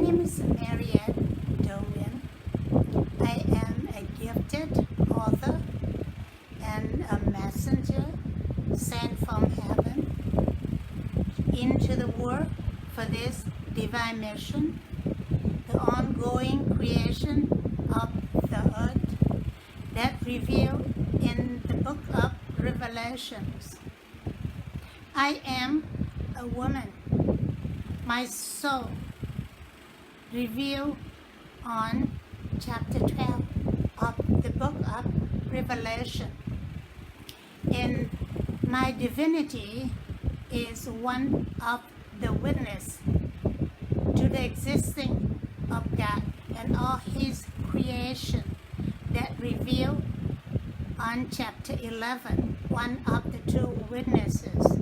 name is Mariette Domian. I am a gifted author and a messenger sent from heaven into the world for this divine mission, the ongoing creation of the earth that revealed in the book of Revelations. I am a woman. My soul revealed on chapter 12 of the book of Revelation. And my divinity is one of the witness to the existing of God and all His creation that revealed on chapter 11, one of the two witnesses.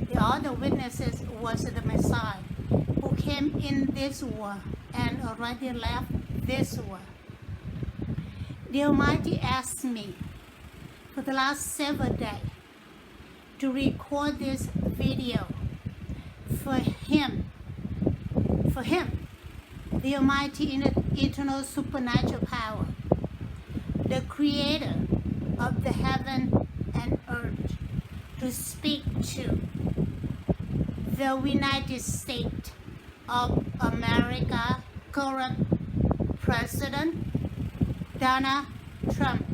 The other witnesses was the Messiah who came in this world and already left this world. The Almighty asked me for the last several days to record this video for Him, the Almighty eternal supernatural power, the Creator of the heaven and earth, to speak to the United States of America current President Donald Trump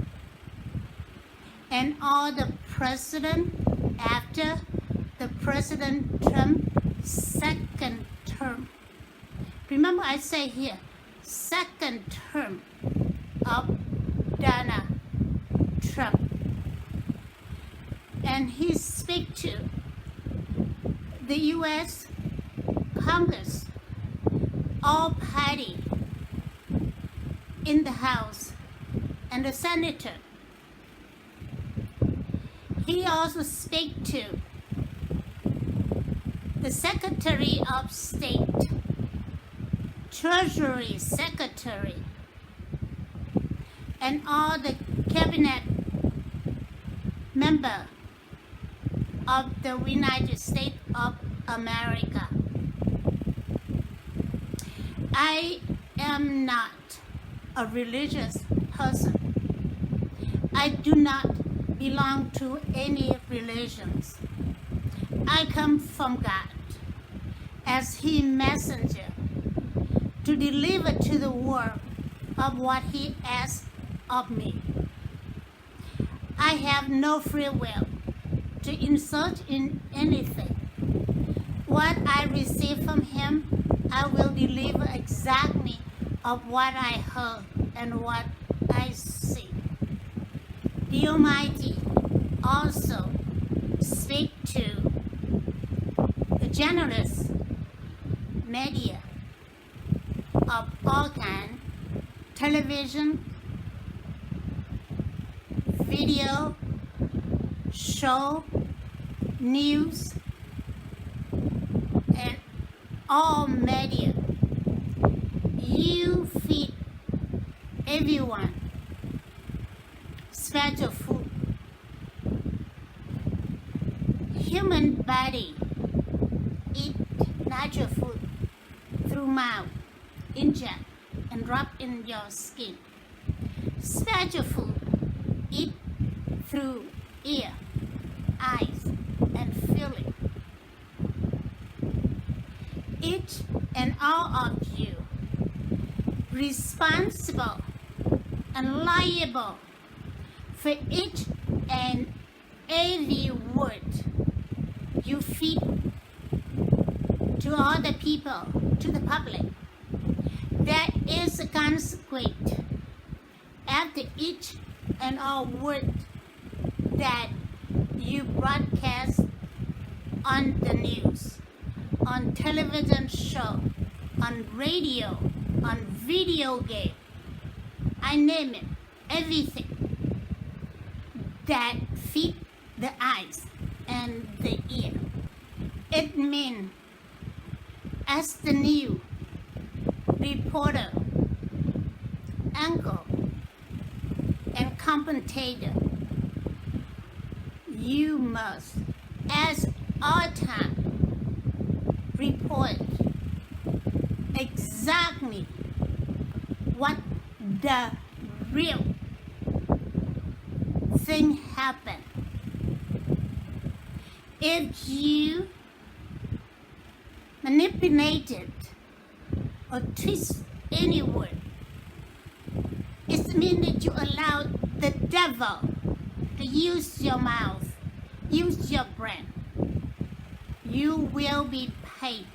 and all the president after the President Trump's second term. Remember I say here, second term of Donald Trump. And he speak to the U.S. Congress, all party in the House and the Senator. He also speak to the Secretary of State, Treasury Secretary, and all the cabinet member of the United States of America. I am not a religious person. I do not belong to any religions. I come from God as His messenger to deliver to the world of what He asks of me. I have no free will to insert in anything. What I receive from Him, I will deliver exactly of what I heard and what I see. The Almighty also speak to the generous media of all kinds, television, video, show, news, and all media. You feed everyone special food. Human body eat natural food through mouth, inject, and rub in your skin. Special food eat through ear, eyes, and feeling. Each and all of you responsible and liable for each and every word you feed to all the people, to the public. There is a consequence after each and all word that you broadcast on the news, on television show, on radio, on video game. I name it, everything that feed the eyes and the ear. It means as the new reporter, anchor, and commentator, you must, at all time, report exactly exactly what the real thing happened. If you manipulate it or twist any word, it means that you allow the devil to use your mouth, use your brain. You will be paid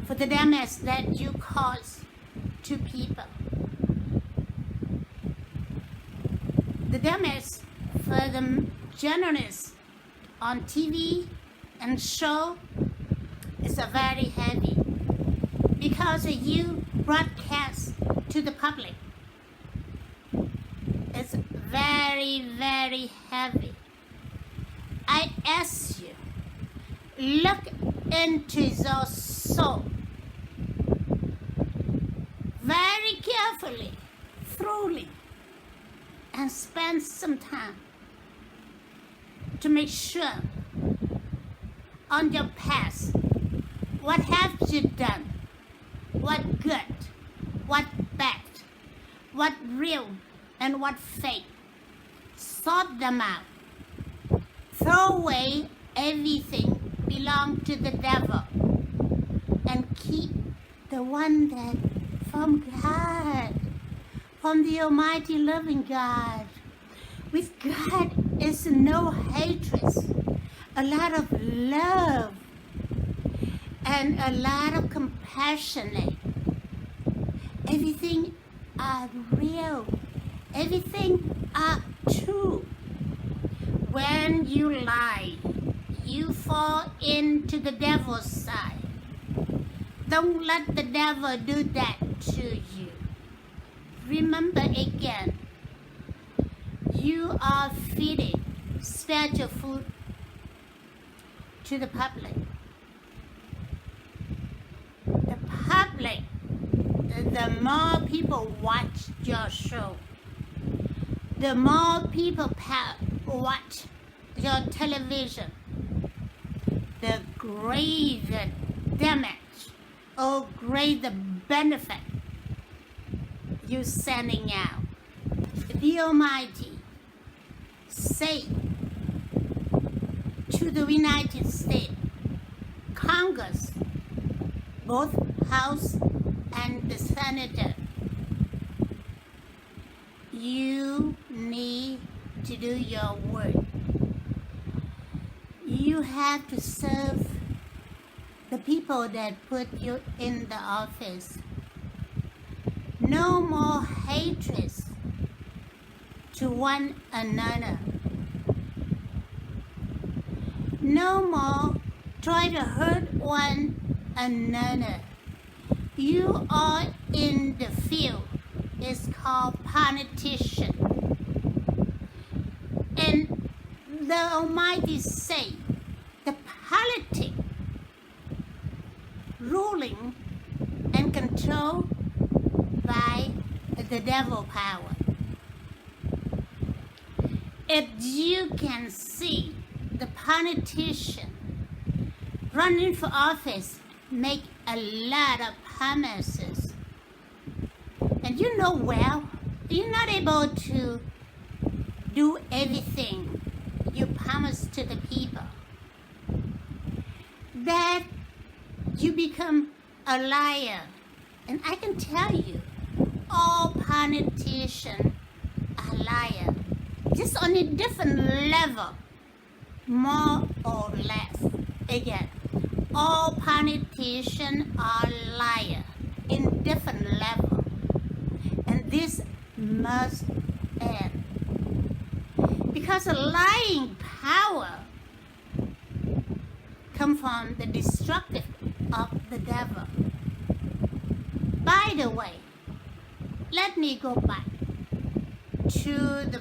for the damage that you cause to people. The damage for the journalists on TV and show is very heavy because you broadcast to the public. It's very, very heavy. I ask you, look into your soul very carefully, thoroughly, and spend some time to make sure on your past, what have you done, what good, what bad, what real, and what fake. Sort them out. Throw away everything belong to the devil and keep the one that from God, from the Almighty loving God. With God is no hatred, a lot of love, and a lot of compassion. Everything are real. Everything are true. When you lie, you fall into the devil's side. Don't let the devil do that to you. Remember again, you are feeding spiritual food to the public. The public, the more people watch your show, the more people watch your television, the greater damage or greater benefit you're sending out. The Almighty say to the United States Congress, both House and the Senator, you need to do your work. You have to serve the people that put you in the office. No more hatred to one another. No more try to hurt one another. You are in the field. It's called politician. And the Almighty say the politic ruling and controlled by the devil power. If you can see the politician running for office make a lot of promises, and you know well, you're not able to do everything you promise to the people, that you become a liar. And I can tell you, all politicians are liars, just on a different level, more or less. Again, all politicians are liars in different levels, and this must end. Because a lying power comes from the destructive of the devil. By the way, let me go back to the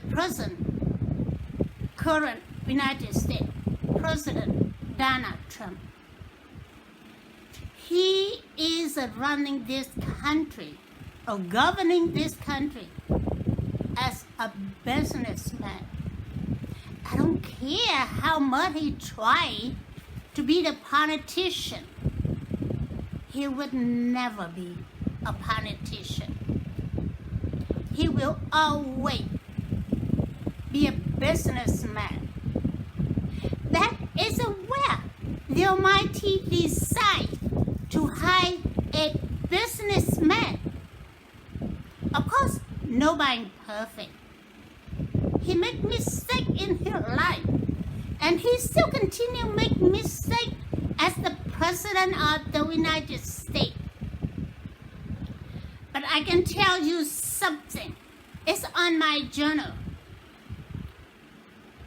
current United States President Donald Trump. He is running this country or governing this country as a businessman. I don't care how much he tried to be the politician. he would never be a politician. He will always be a businessman. That is where the Almighty decided to hire a businessman. Of course, nobody perfect. He made mistakes in his life, and he still continue to make mistakes as the President of the United States. But I can tell you something. It's on my journal.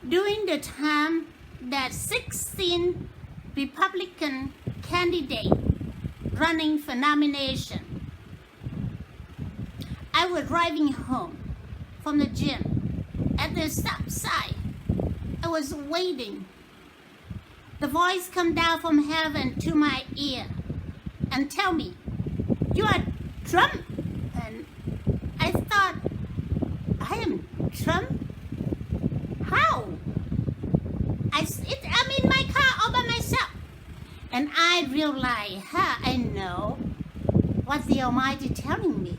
During the time that 16 Republican candidates running for nomination, I was driving home from the gym. At the stop sign, I was waiting. The voice come down from heaven to my ear and tell me, "You are Trump." And I thought, I am Trump? How? I'm in my car all by myself. And I realized, I know what the Almighty telling me.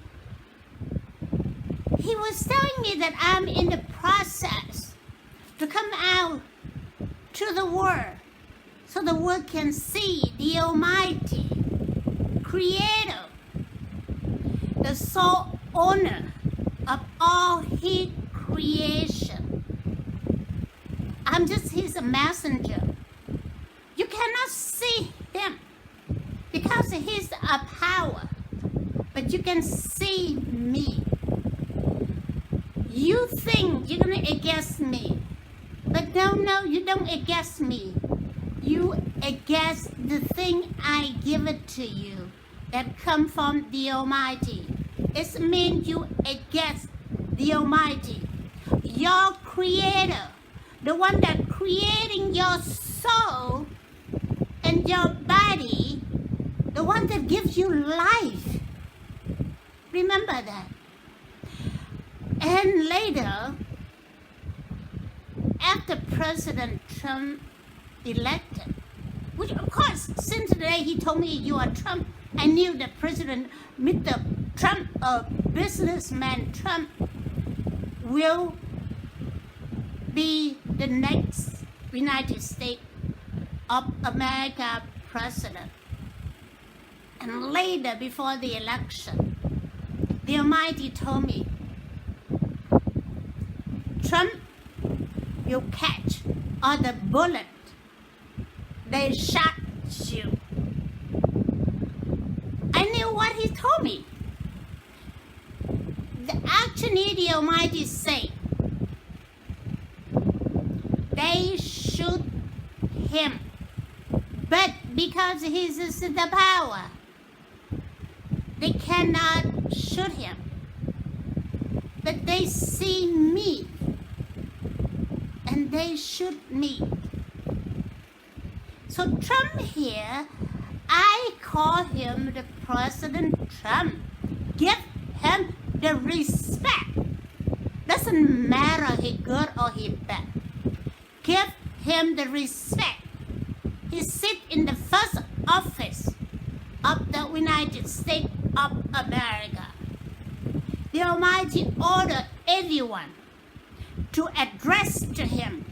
He was telling me that I'm in the process to come out to the world so the world can see the Almighty Creator, the sole owner of all His creation. I'm just His messenger. You cannot see Him because He's a power, but you can see me. You think you're going to against me, but no, you don't against me. You against the thing I give it to you that come from the Almighty. It means you against the Almighty, your Creator, the one that creating your soul and your body, the one that gives you life. Remember that. And later, after President Trump elected, which of course, since the day he told me you are Trump, I knew that President Mr. Trump, businessman Trump, will be the next United States of America president. And later, before the election, the Almighty told me, Trump will catch all the bullet they shot you. I knew what he told me. Actually, the Almighty say they shoot him, but because he is the power, they cannot shoot him. But they see me, and they shoot me. So Trump here, I call him the President Trump. Give him the respect. Doesn't matter he good or he bad. Give him the respect. He sit in the first office of the United States of America. The Almighty ordered everyone to address to him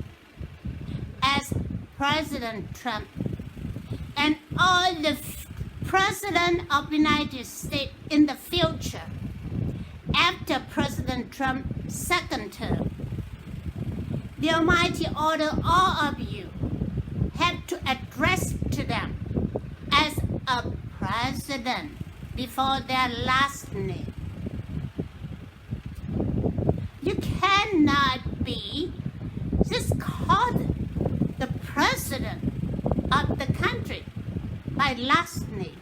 as President Trump, and all the President of the United States in the future after President Trump's second term. The Almighty order all of you have to address to them as a president before their last name. You cannot be just called the president of the country by last name,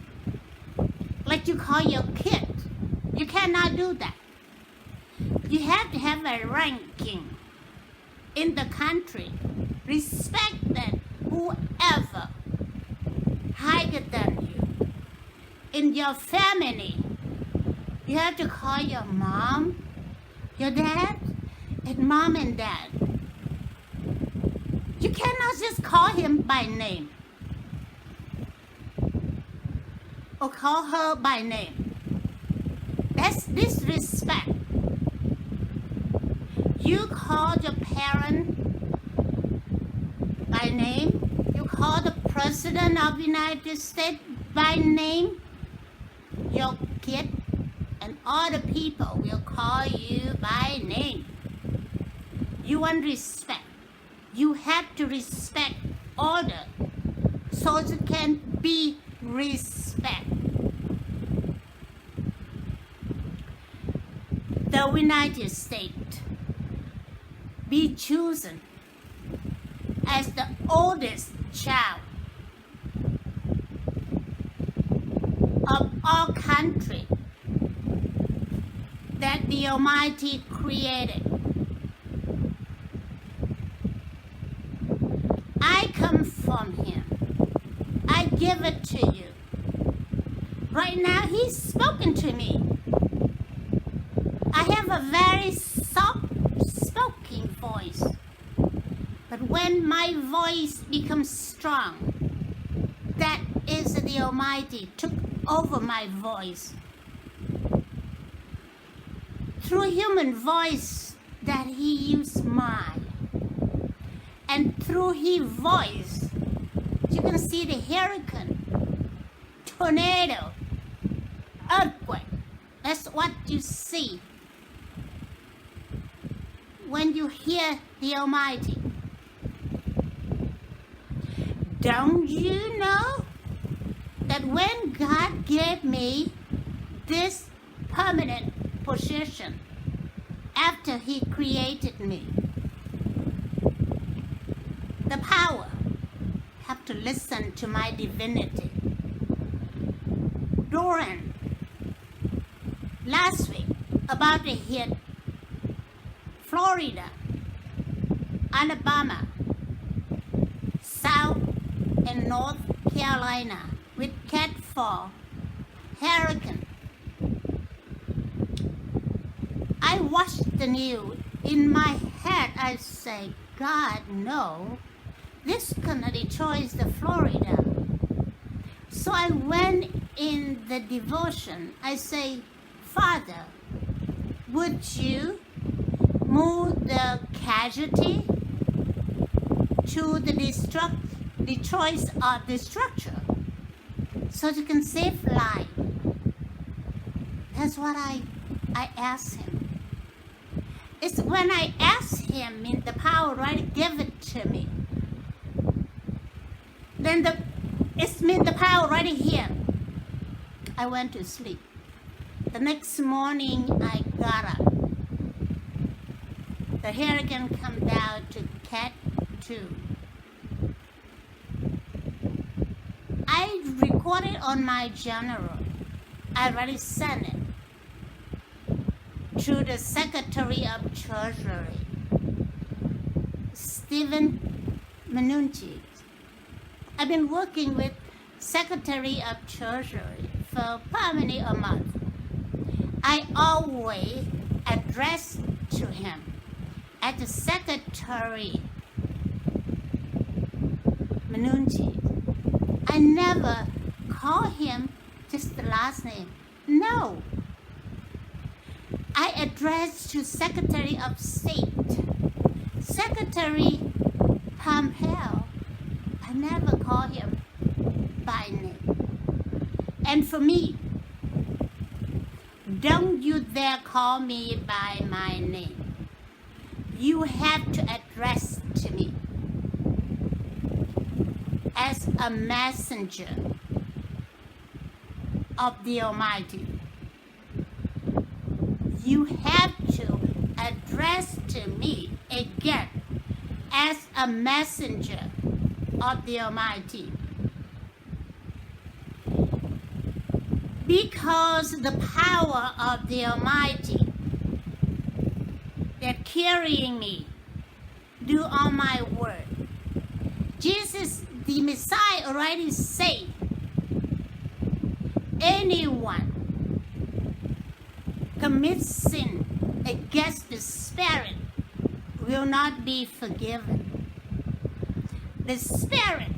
like you call your kid. You cannot do that. You have to have a ranking in the country. Respect that whoever higher than you. In your family, you have to call your mom, your dad, and mom and dad. You cannot just call him by name. or call her by name. That's disrespect. You call your parent by name. You call the President of the United States by name. Your kid and other people will call you by name. You want respect. You have to respect order so it can be respect. The United States be chosen as the oldest child of all countries that the Almighty created. I come from Him. I give it to you. Right now, He's spoken to me. I have a very soft-spoken voice. But when my voice becomes strong, that is the Almighty took over my voice. Through human voice that He used mine. And through His voice, you can see the hurricane, tornado, earthquake. That's what you see when you hear the Almighty. Don't you know that when God gave me this permanent position after He created me, the power have to listen to my divinity. During last week, about to hit Florida, Alabama, South and North Carolina with Cat 4 hurricane. I watched the news. In my head, I say, God, no, this gonna destroy the Florida. So I went in the devotion. I say, Father, would you move the casualty to the Detroit the structure so you can save life? That's what I asked Him. It's when I asked Him in the power, right, give it to me. Then it's mean the power right here. I went to sleep. The next morning I got up. The hurricane come down to Cat 2. I recorded on my journal. I already sent it to the Secretary of Treasury, Stephen Mnuchin. I've been working with Secretary of Treasury for probably a month. I always address to him as the Secretary Mnuchin. I never call him just the last name. No. I address to Secretary of State, Secretary Pompeo. I never call him by name. And for me, don't you dare call me by my name. You have to address to me as a messenger of the Almighty. You have to address to me again as a messenger of the Almighty. Because the power of the Almighty that carrying me do all my work. Jesus, the Messiah, already said, anyone commits sin against the Spirit will not be forgiven. The Spirit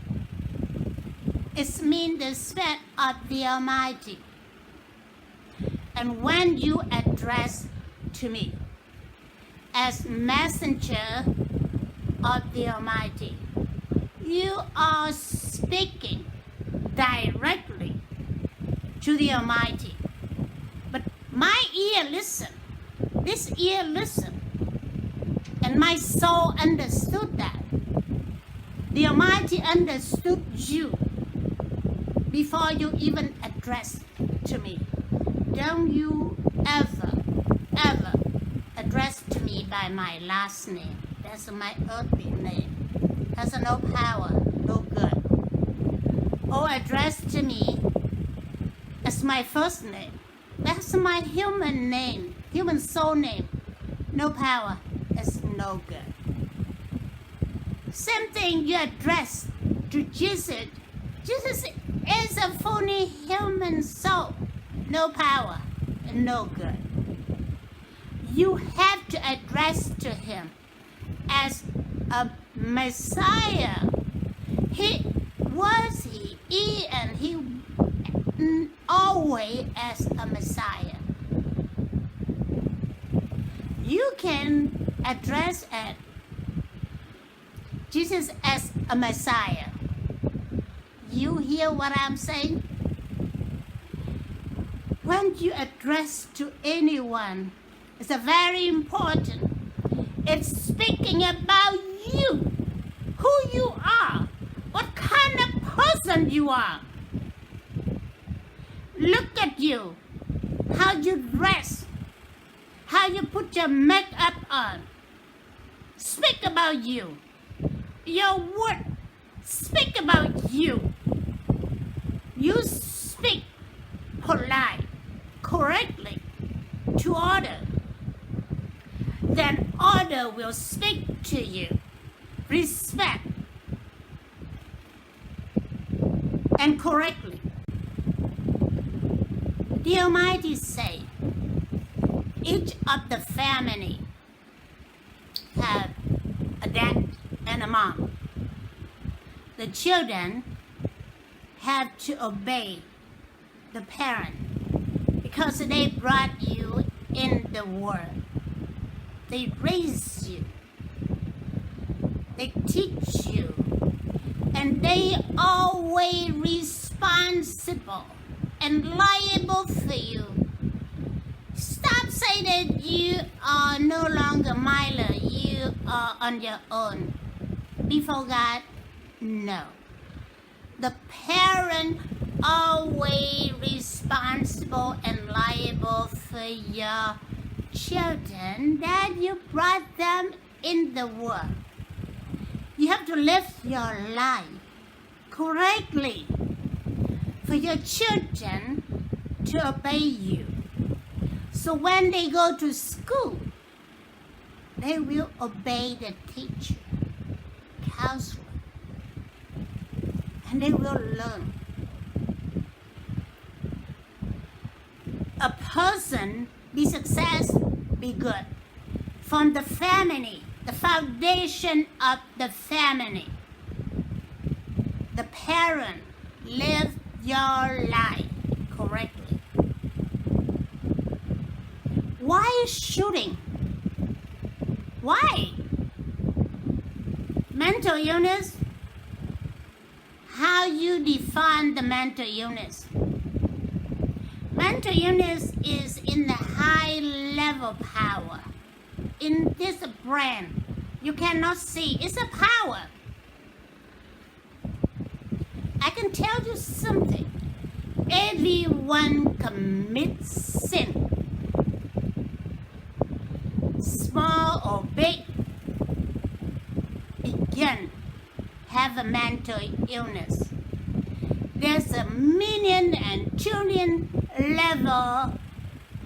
it means the Spirit of the Almighty. And when you address to me as messenger of the Almighty, you are speaking directly to the Almighty. But my ear listen, this ear listen, and my soul understood that. The Almighty understood you before you even address to me. Don't you ever address to me by my last name. That's my earthly name. Has no power, no good. Or address to me as my first name. That's my human name, human soul name. No power, it's no good. Same thing you address to Jesus. Jesus is a fully human soul. No power and no good. You have to address to him as a Messiah. He and he always as a Messiah. You can address Jesus as a Messiah. You hear what I'm saying? When you address to anyone, it's very important. It's speaking about you, who you are, what kind of person you are. Look at you, how you dress, how you put your makeup on. Speak about you. Your word, speak about you. You speak polite, correctly to order. Then order will speak to you. Respect and correctly. The Almighty say, each of the family have a dad and a mom. The children have to obey the parent because they brought you in the world. They raise you. They teach you. And they always responsible and liable for you. Stop saying that you are no longer Mila. You are on your own. Before God, no. The parent always responsible and liable for your children that you brought them in the world. You have to live your life correctly for your children to obey you. So when they go to school, they will obey the teacher, counselor, and they will learn. A person be successful, be good. From the family, the foundation of the family, the parent live your life correctly. Why shooting? Why? Mental illness? How you define the mental illness? Mental illness is in the high level power. In this brain, you cannot see. It's a power. I can tell you something. Everyone commits sin. Small or big, begin have a mental illness. There's a million and trillion level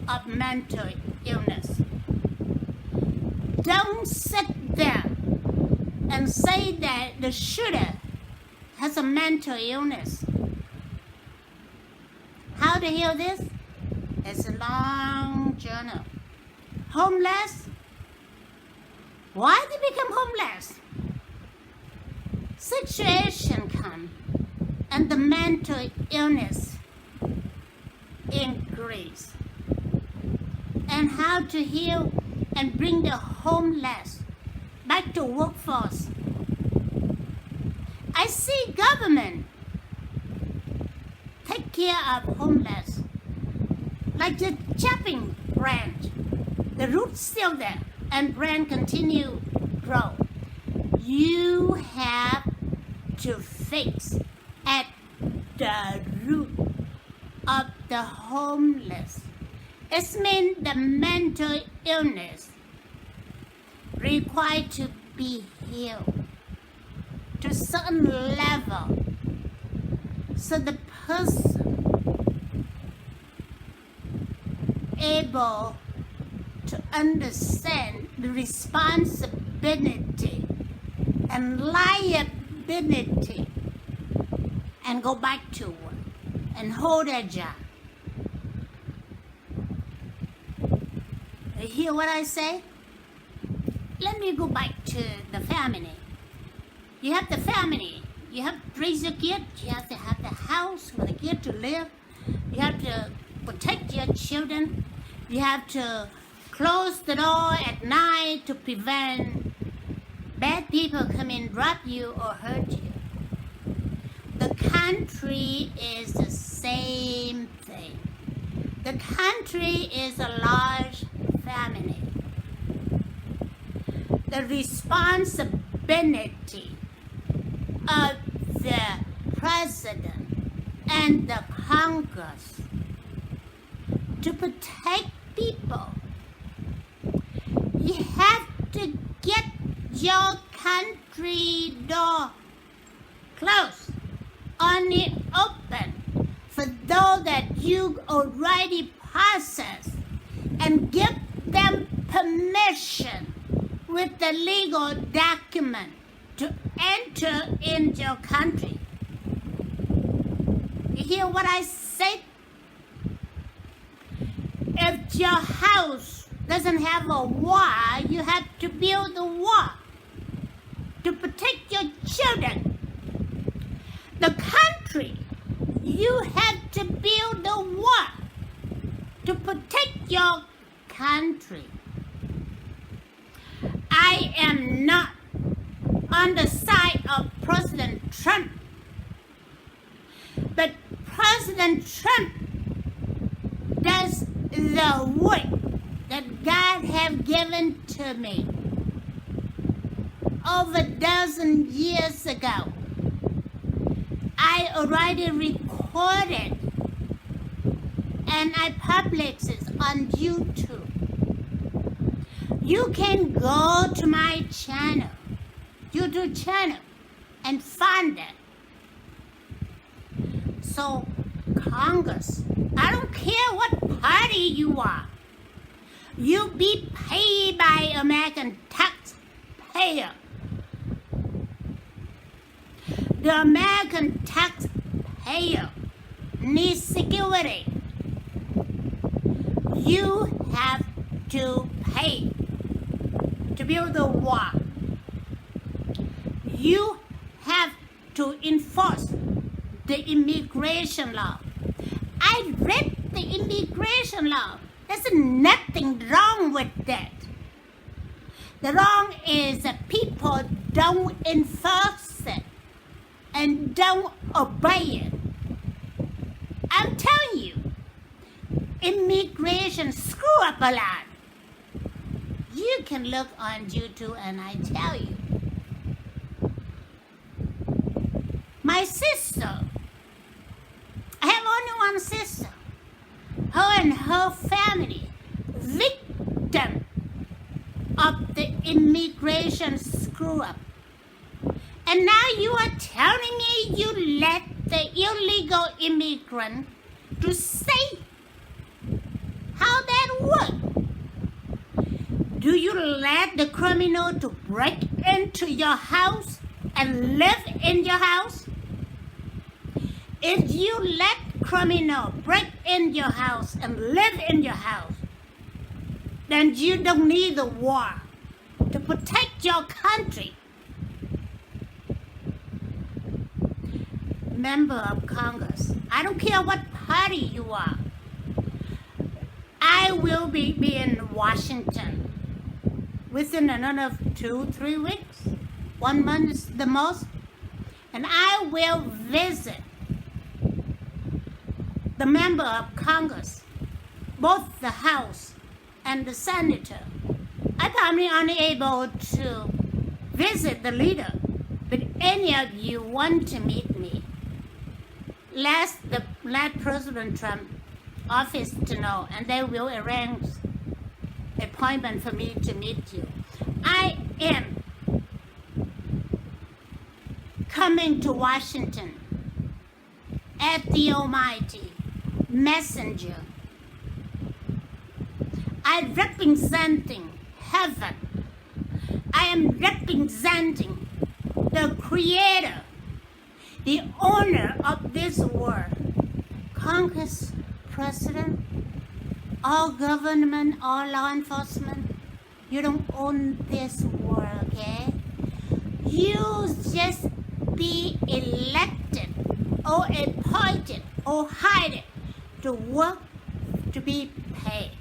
of mental illness. Don't sit there and say that the shooter has a mental illness. How to heal this? It's a long journey. Homeless? Why they become homeless? Situation come and the mental illness increase, and how to heal and bring the homeless back to workforce. I see government take care of homeless like the chopping branch. The root's still there and branch continue grow. You have to fix at the root of the homeless. It means the mental illness required to be healed to a certain level, so the person able to understand the responsibility and liability and go back to work and hold their job. You hear what I say? Let me go back to the family. You have the family. You have to raise your kids. You have to have the house for the kid to live. You have to protect your children. You have to close the door at night to prevent bad people come in, rob you or hurt you. The country is the same thing. The country is a large family. The responsibility of the president and the Congress to protect people. You have to get your country door closed, only open for those that you already processed, and give them permission with the legal document to enter in your country. You hear what I said? If your house doesn't have a wall, you have to build a wall to protect your children. The country, you have to build a wall to protect your country. I am not on the side of President Trump, but President Trump does the work that God have given to me over a dozen years ago. I already recorded and I published it on YouTube. You can go to my channel, YouTube channel, and find it. So, Congress, I don't care what party you are. You be paid by American taxpayer. The American taxpayer needs security. You have to pay to build the wall. You have to enforce the immigration law. I read the immigration law. There's nothing wrong with that. The wrong is that people don't enforce it and don't obey it. I'm telling you, immigration screw up a lot. You can look on YouTube and I tell you. My sister, I have only one sister. Her and her family, victim of the immigration screw up. And now you are telling me you let the illegal immigrant to stay? How that work? Do you let the criminal to break into your house and live in your house? If you let criminal break in your house and live in your house, then you don't need a war to protect your country. member of Congress. I don't care what party you are. I will be in Washington within another 2-3 weeks. 1 month is the most. And I will visit the member of Congress, both the House and the Senator. I'm probably unable to visit the leader, but any of you want to meet me, let President Trump office to know, and they will arrange appointment for me to meet you. I am coming to Washington as the Almighty Messenger. I'm representing heaven. I am representing the Creator, the owner of this world. Congress, President, all government, all law enforcement, you don't own this world, okay? You just be elected or appointed or hired to work to be paid.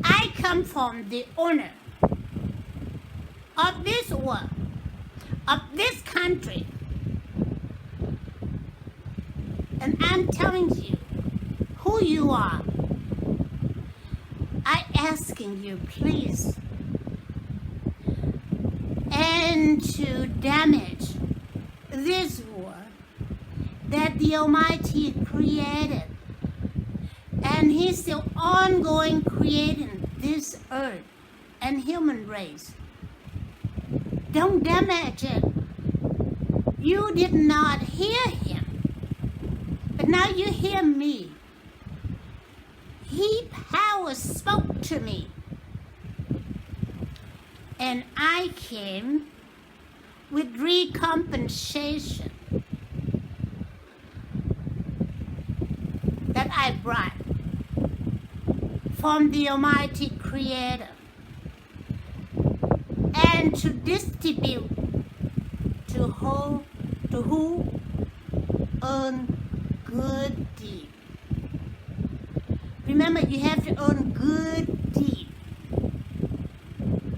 I come from the owner of this world, of this country, and I'm telling you who you are. I asking you, please, and to damage this world that the Almighty created, and He's still ongoing creating this earth and human race. Don't damage it. You did not hear Him, but now you hear me. He power spoke to me, and I came with recompensation that I brought from the Almighty Creator, and to distribute to who earn good deed. Remember, you have to earn good deed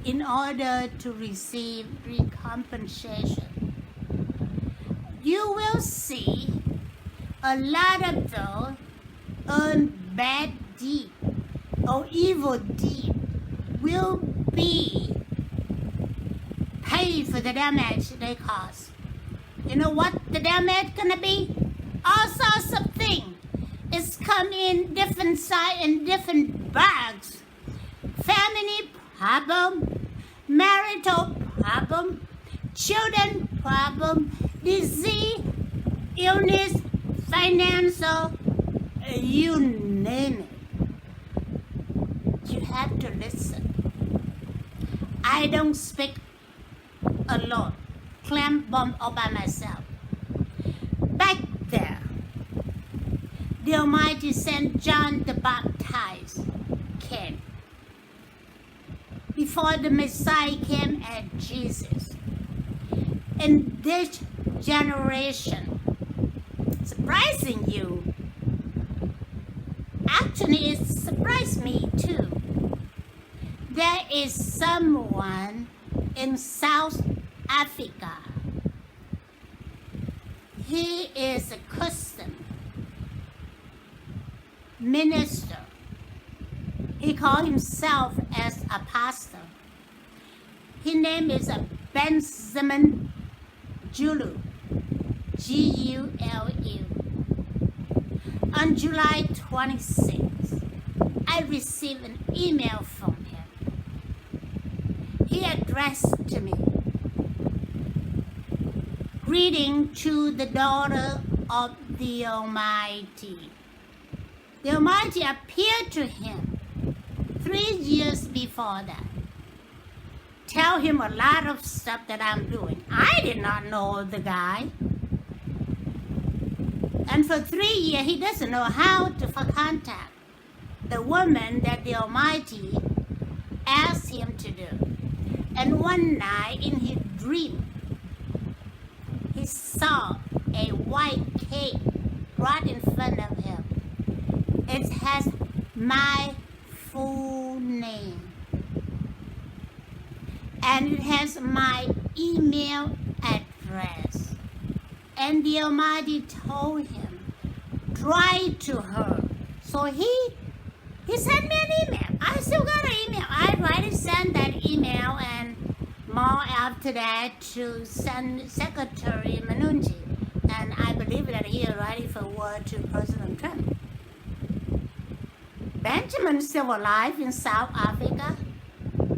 in order to receive recompensation. You will see a lot of those earn bad deed or evil deed will be paid for the damage they cause. You know what the damage gonna be? All sorts of things. It's come in different size and different bags. Family problem, marital problem, children problem, disease, illness, financial, you name it. You have to listen. I don't speak alone, clam bomb all by myself. Back there, the Almighty sent John the Baptist came. Before the Messiah came as Jesus. In this generation, surprising you, actually it surprised me too. There is someone in South Africa. He is a Christian minister. He called himself as a pastor. His name is Benjamin Julu, G-U-L-U. On July 26th, I received an email from him. He addressed to me, greeting to the daughter of the Almighty. The Almighty appeared to him 3 years before that. Tell him a lot of stuff that I'm doing. I did not know the guy. And for 3 years, he doesn't know how to contact the woman that the Almighty asked him to do. And one night in his dream, he saw a white cake right in front of him. It has my full name. And it has my email address. And the Almighty told him, write to her. So he sent me an email. I still got an email. I already sent that email and more after that to Secretary Manunji. And I believe that he already forwarded to President Trump. Benjamin is still alive in South Africa.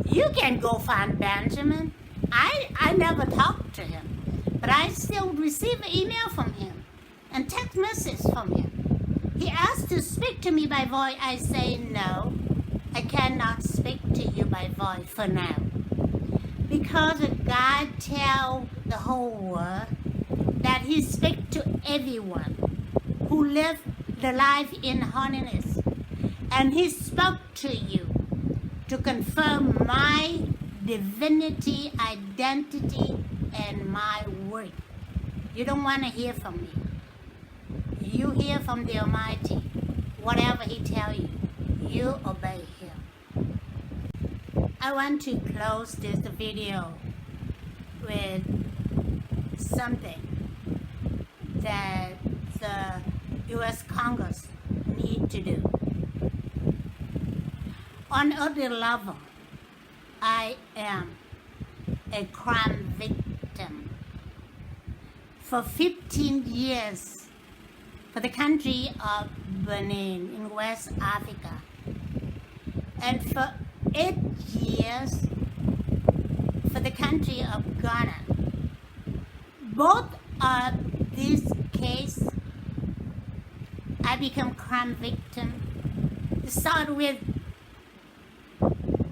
You can go find Benjamin. I never talked to him, but I still receive an email from him and text message from him. He asked to speak to me by voice. I say no, I cannot speak to you by voice for now. Because God tell the whole world that he speaks to everyone who live the life in holiness. And he spoke to you to confirm my divinity, identity, and my work. You don't want to hear from me. You hear from the Almighty. Whatever he tells you, you obey him. I want to close this video with something that the U.S. Congress need to do. On other level, I am a crime victim. For 15 years, for the country of Benin in West Africa, and for 8 years for the country of Ghana. Both of these cases, I become crime victim. It started with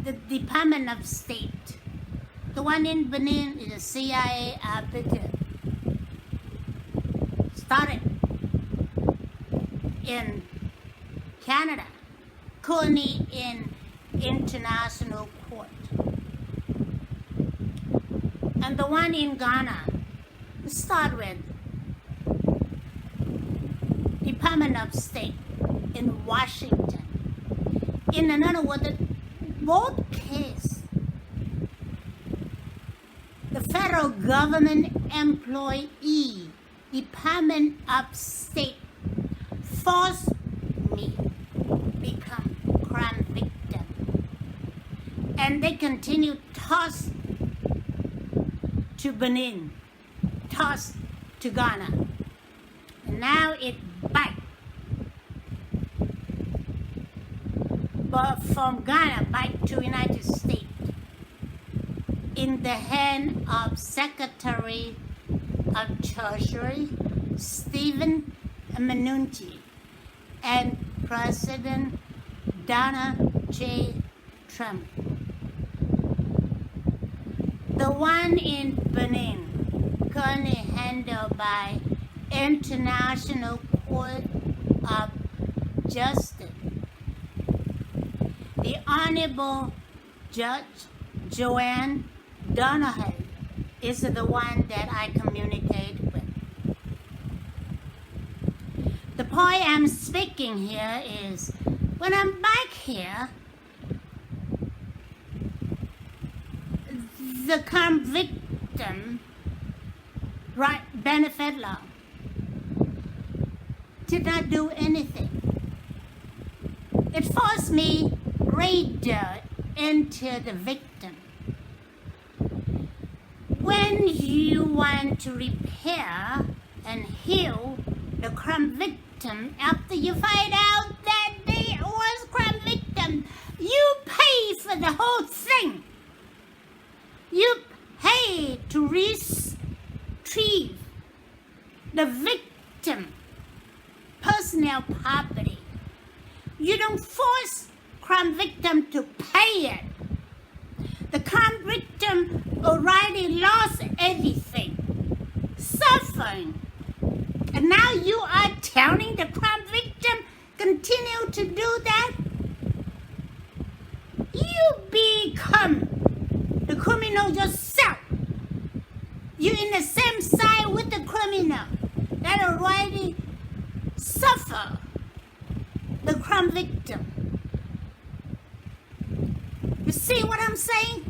the Department of State. The one in Benin is a CIA operative. Started in Canada, currently in international court. And the one in Ghana started with Department of State in Washington. In another word, both cases, the federal government employee, Department of State, forced me become crime victim. And they continue toss to Benin, toss to Ghana. And now it back. But from Ghana back to United States in the hand of Secretary of Treasury Stephen Mnuchin and President Donald J. Trump. The one in Benin, currently handled by International Court of Justice. The Honorable Judge Joanne Donoghue is the one that I communicate with. The point I'm speaking here is, when I'm back here, the crime victim right benefit law did not do anything. It forced me greater into the victim. When you want to repair and heal the crime victim after you find out that they was crime victim, you pay for the whole thing. You pay to retrieve the victim personal property. You don't force crime victim to pay it. The crime victim already lost everything, suffering. And now you are telling the crime victim continue to do that? You become the criminal yourself. You're in the same side with the criminal. suffer the crime victim. You see what I'm saying?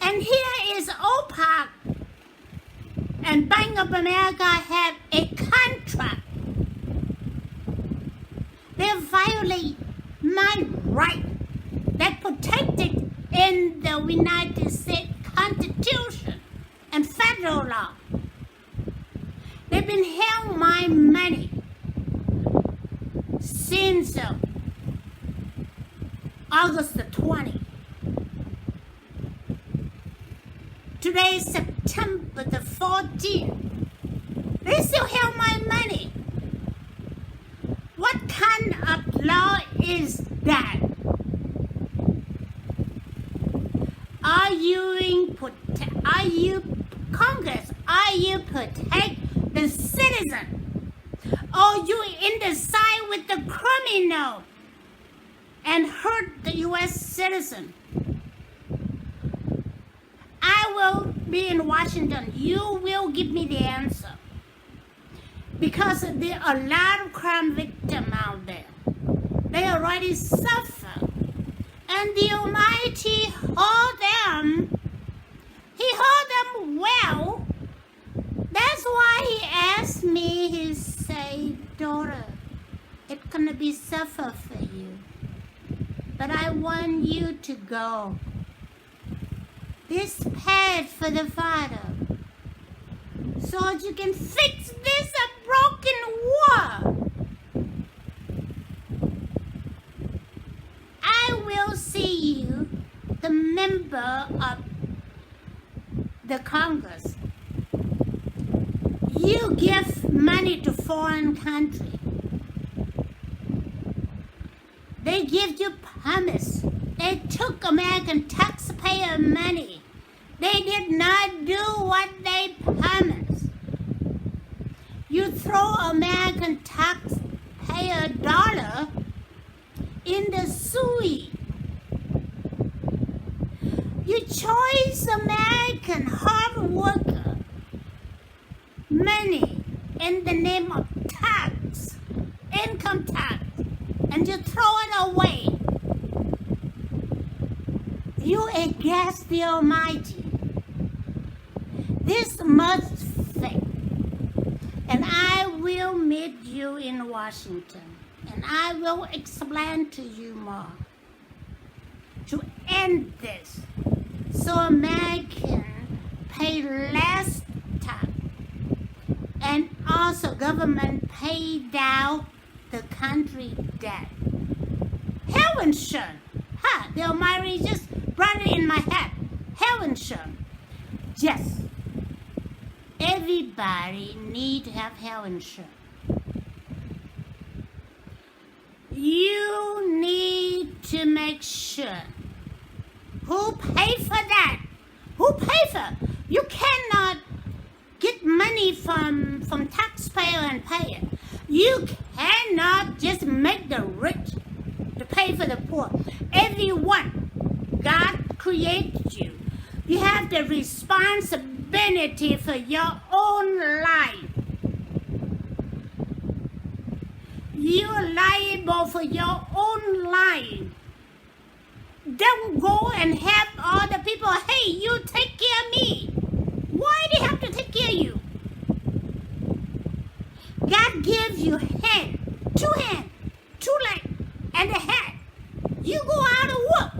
And here is OPAC and Bank of America have a contract. They violate my right that protected in the United States Constitution and federal law. They've been held my money since August the 20th. Today is September the 14th. They still held my money. What kind of law is that? Are you Congress? Are you protect the citizen? Or you in the side with the criminal and hurt the U.S. citizen? I will be in Washington. You will give me the answer. Because there are a lot of crime victims out there. They already suffer. And the Almighty heard them. He heard them well. That's why he asked me, he said, daughter, it's going to be suffer for you. But I want you to go. This path for the Father. So you can fix this broken war. I will see you, the member of the Congress. You give money to foreign country. They give you promise. They took American taxpayer money. They did not do what they promised. You throw American taxpayer dollar in the sea. You choose American hard worker money in the name of tax, income tax, and you throw it away. You against the Almighty. This must fix. And I will meet you in Washington. And I will explain to you more. To end this. So Americans pay less tax. And also government pay down the country debt. Health insurance. The Almighty just brought it in my head. Health insurance. Yes. Everybody need to have health insurance. You need to make sure. Who pay for that? Who pay for? You cannot get money from taxpayer and pay it. You cannot just make the rich to pay for the poor. Everyone, God created you. You have the responsibility for your own life. You're liable for your own life. Don't go and help other people. Hey, you take care of me. Why do they have to take care of you? God gives you hand, two legs, and a head. You go out and work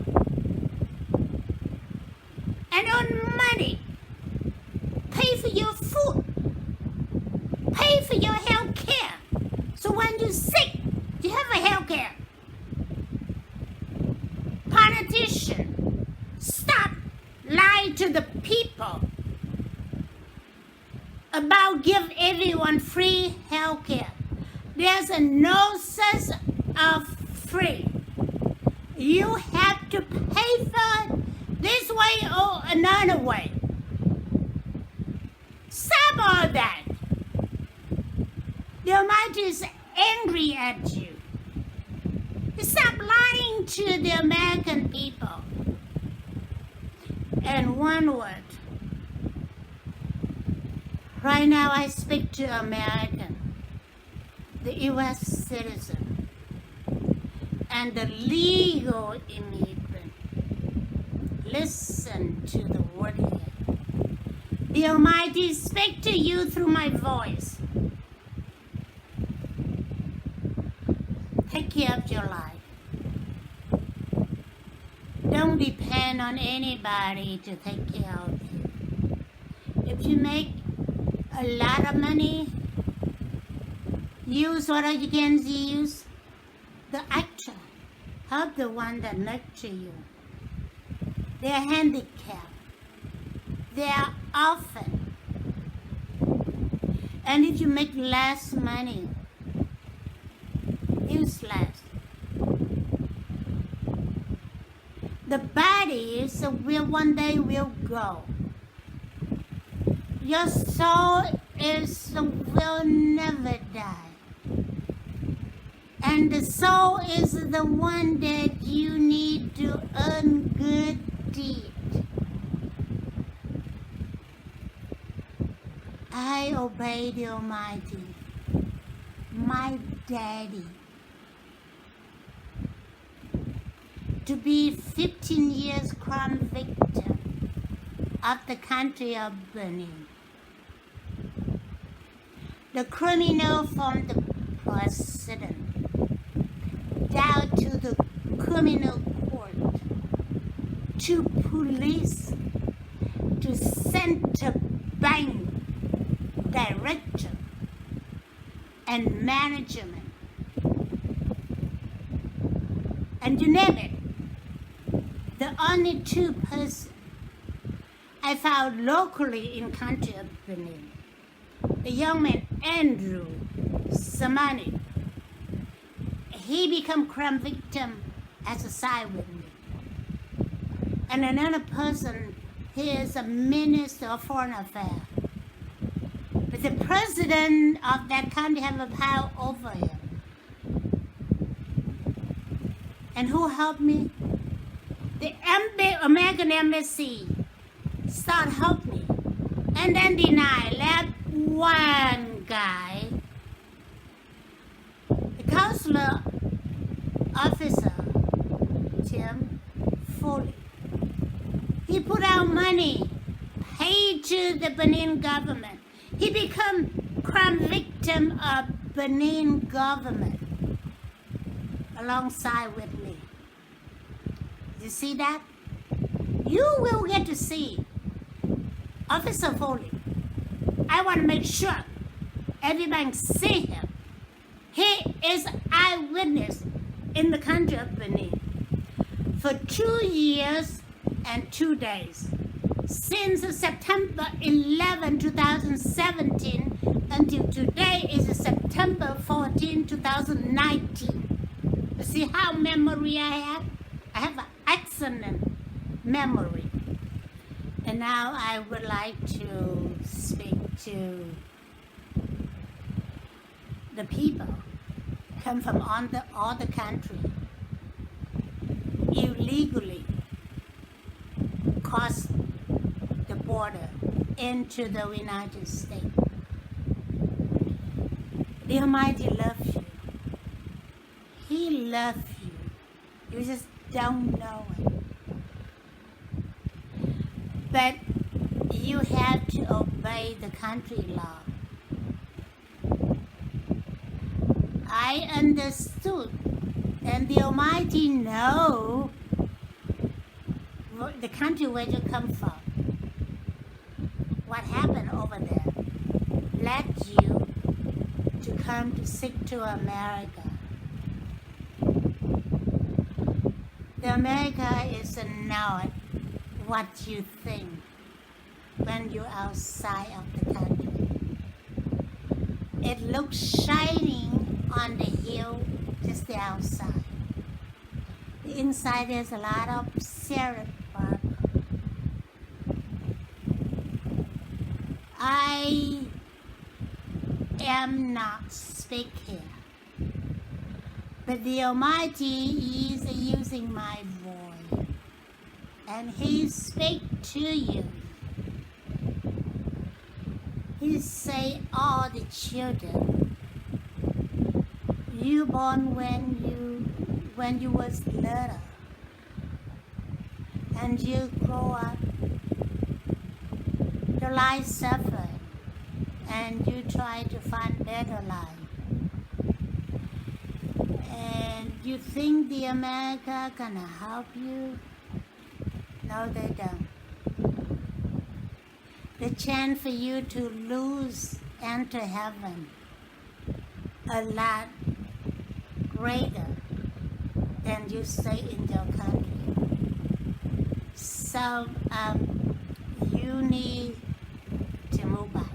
and earn money. Pay for your food. Pay for your health care. So when you're sick, you have a health care. Politician, stop lying to the people about give everyone free health care. There's no such of free. You have to pay for it this way or another way. Stop all that. The Almighty is angry at you. Stop lying to the American people. And one word. Right now I speak to Americans. the U.S. citizen and the legal immigrant. Listen to the word here. The Almighty speak to you through my voice. Take care of your life. Don't depend on anybody to take care of you. If you make a lot of money, use what you can use. The actual help the one that nurture you. They're handicapped. They are orphan. And if you make less money, useless. The body will one day will go. Your soul will never die. And the soul is the one that you need to earn good deed. I obey the Almighty, my Daddy, to be 15 years crime victim of the country of Benin. The criminal from the president down to the criminal court, to police, to center bank director and management, and you name it. The only two persons I found locally in country of Benin, the young man Andrew Samani, he become crime victim as a side with me. And another person, he is a minister of foreign affairs. But the president of that country have a power over him. And who helped me? The American embassy start help me. And then deny. Let one guy, the consular officer, Tim Foley, he put out money, paid to the Benin government. He become crime victim of Benin government alongside with me. You see that? You will get to see Officer Foley. I want to make sure everybody see him. He is eyewitness in the country of Benin for 2 years and 2 days. Since September 11, 2017 until today is September 14, 2019. You see how memory I have? I have an excellent memory. And now I would like to speak to the people come from all the country illegally cross the border into the United States. The Almighty loves you. He loves you. You just don't know it. But you have to obey the country law. I understood, and the Almighty know the country where you come from. What happened over there led you to come to seek to America. The America is not what you think when you're outside of the country. It looks shining on the hill, just the outside. The inside there's a lot of serious problem. I am not speaking, but the Almighty is using my voice, and He speak to you. He say, all the children You born when you was little, and you grow up. Your life suffered, and you try to find better life. And you think the America gonna help you? No, they don't. The chance for you to lose enter heaven a lot greater than you stay in your country. So you need to move back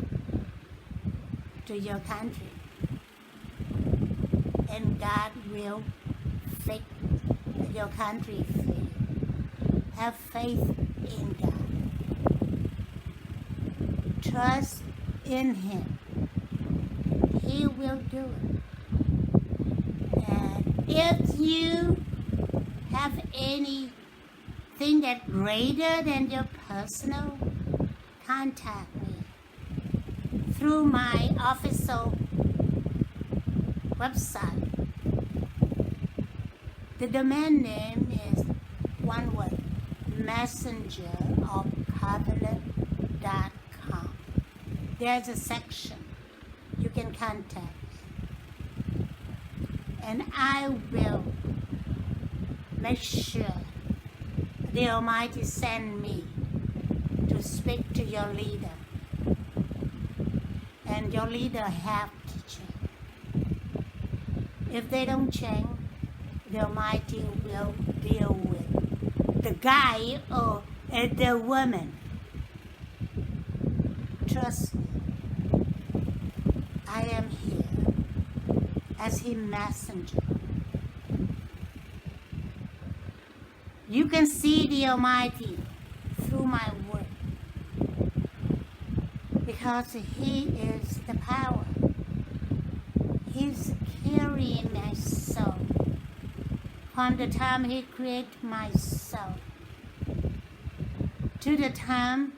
to your country, and God will fix your country for you. Have faith in God. Trust in Him. He will do it. And if you have anything that's greater than your personal, contact me through my official website. The domain name is one word, messengerofcovenant.com. There's a section you can contact me, and I will make sure the Almighty send me to speak to your leader, and your leader have to change. If they don't change, the Almighty will deal with the guy or the woman. Trust me, I am here as His messenger. You can see the Almighty through my word, because He is the power. He's carrying my soul from the time He created my soul to the time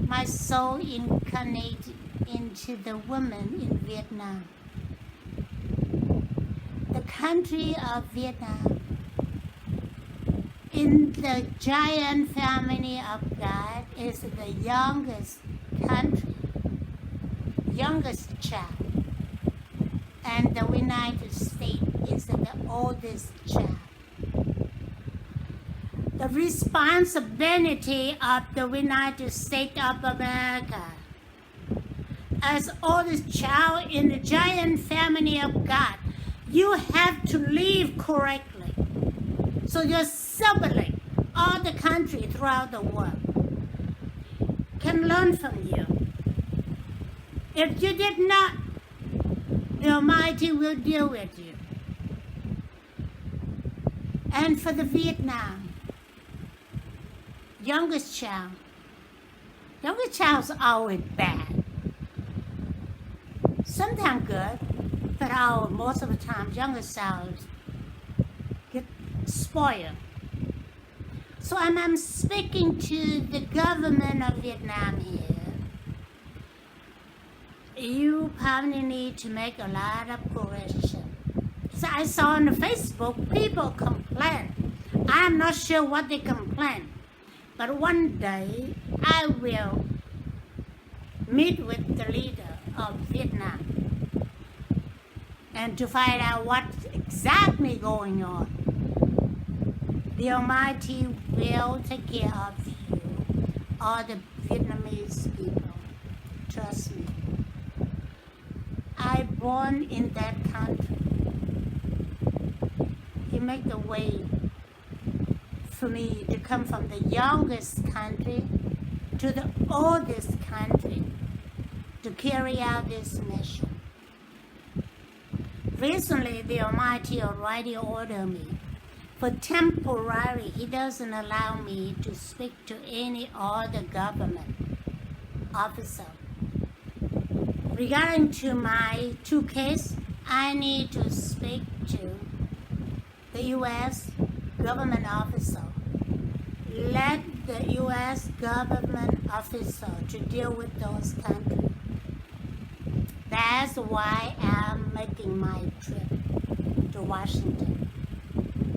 my soul incarnated into the woman in Vietnam. The country of Vietnam, in the giant family of God, is the youngest country, youngest child, and the United States is the oldest child. The responsibility of the United States of America as oldest child in the giant family of God, you have to live correctly, so your sibling, all the country throughout the world, can learn from you. If you did not, the Almighty will deal with you. And for the Vietnam, youngest child's always bad. Sometimes good, but most of the time, youngest child get spoiled. So I'm speaking to the government of Vietnam here. You probably need to make a lot of correction. So I saw on the Facebook, people complain. I'm not sure what they complain, but one day I will meet with the leader of Vietnam and to find out what's exactly going on. The Almighty will take care of you, all the Vietnamese people. Trust me. I born in that country. He made the way for me to come from the youngest country to the oldest country to carry out this mission. Recently, the Almighty already ordered me. For temporary, He doesn't allow me to speak to any other government officer. Regarding to my two cases, I need to speak to the U.S. government officer. Let the U.S. government officer to deal with those countries. That's why I'm making my trip to Washington.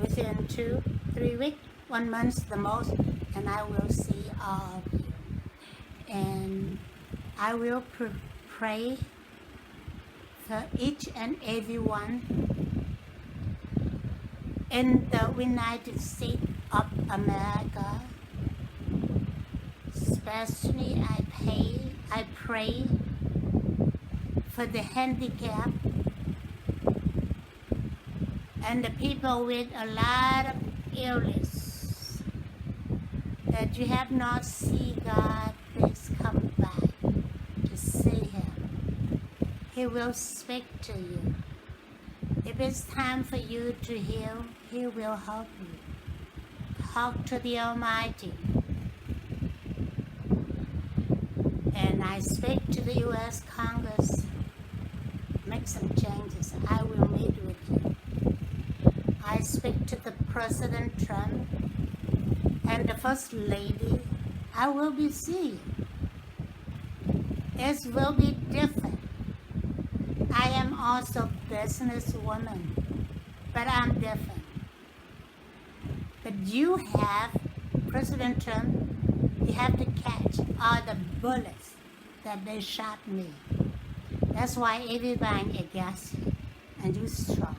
Within 2-3 weeks, 1 month the most, and I will see all of you. And I will pray for each and every one in the United States of America. Especially I pray for the handicapped and the people with a lot of illness that you have not seen God. Please come back to see Him. He will speak to you. If it's time for you to heal, He will help you. Talk to the Almighty. And I speak to the U.S. Congress. Make some changes. I will meet with you. I speak to the President Trump and the First Lady. I will be seeing. It will be different. I am also a businesswoman, but I'm different. But you have, President Trump, you have to catch all the bullets that they shot me. That's why everybody against you, and you strong.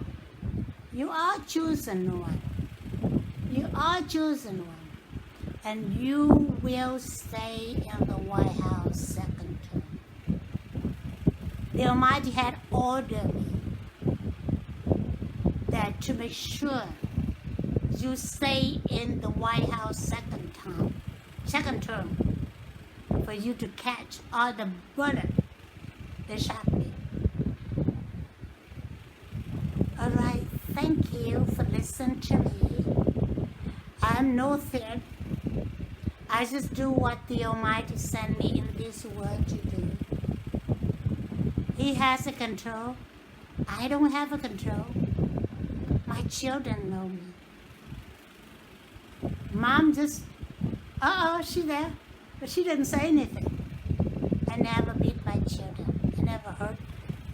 You are chosen one. You are chosen one. And you will stay in the White House second term. The Almighty had ordered me that to make sure you stay in the White House second term, for you to catch all the bullets they shot me. All right, thank you for listening to me. I'm no threat. I just do what the Almighty sent me in this world to do. He has a control. I don't have a control. My children know me. Mom just, she's there. But she didn't say anything. I never beat my children. I never hurt,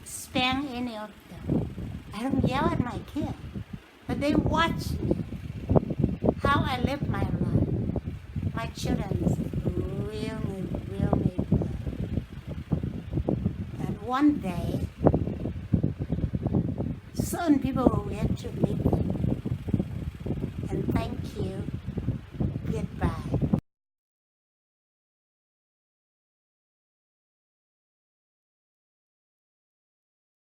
spank any of them. I don't yell at my kids. But they watch me, how I live my life. My children is really, really good. And one day, certain people will get to meet them. And thank you. Goodbye.